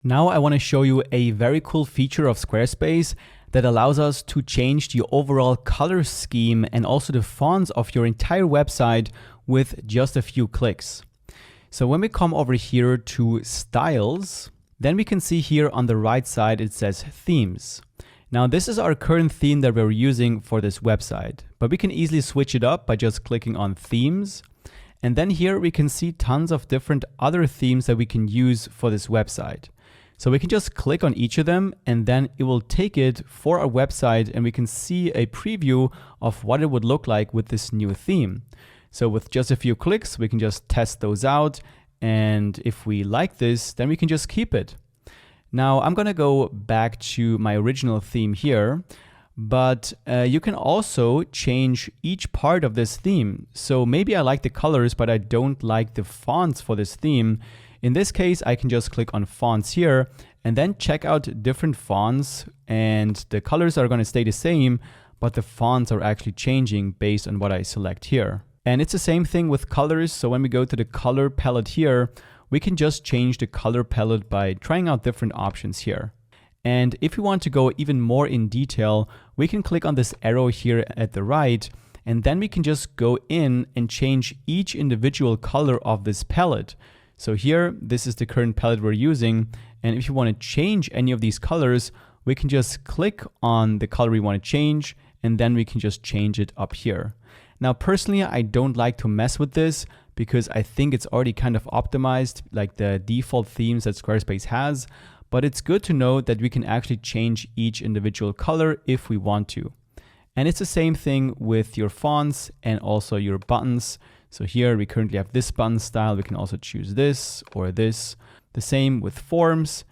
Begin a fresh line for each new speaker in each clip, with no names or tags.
Now I want to show you a very cool feature of Squarespace that allows us to change the overall color scheme and also the fonts of your entire website with just a few clicks. So when we come over here to Styles, then we can see here on the right side it says Themes. Now this is our current theme that we're using for this website, but we can easily switch it up by just clicking on Themes. And then here we can see tons of different other themes that we can use for this website. So we can just click on each of them and then it will take it for our website and we can see a preview of what it would look like with this new theme. So with just a few clicks, we can just test those out. And if we like this, then we can just keep it. Now I'm gonna go back to my original theme here, but you can also change each part of this theme. So maybe I like the colors, but I don't like the fonts for this theme. In this case, I can just click on fonts here and then check out different fonts, and the colors are going to stay the same, but the fonts are actually changing based on what I select here. And it's the same thing with colors. So when we go to the color palette here, we can just change the color palette by trying out different options here. And if we want to go even more in detail, we can click on this arrow here at the right, and then we can just go in and change each individual color of this palette. So here, this is the current palette we're using. And if you want to change any of these colors, we can just click on the color we want to change, and then we can just change it up here. Now, personally, I don't like to mess with this because I think it's already kind of optimized, like the default themes that Squarespace has. But it's good to know that we can actually change each individual color if we want to. And it's the same thing with your fonts and also your buttons. So here we currently have this button style. We can also choose this or this. The same with forms.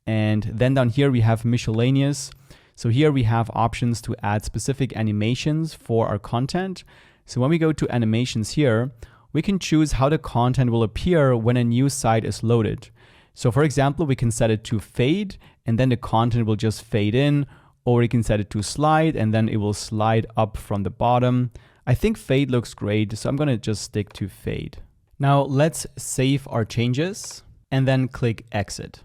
And then down here we have miscellaneous. So here we have options to add specific animations for our content. So when we go to animations here, we can choose how the content will appear when a new site is loaded. So for example, we can set it to fade and then the content will just fade in, or we can set it to slide and then it will slide up from the bottom. I think fade looks great, so I'm gonna just stick to fade. Now let's save our changes and then click exit.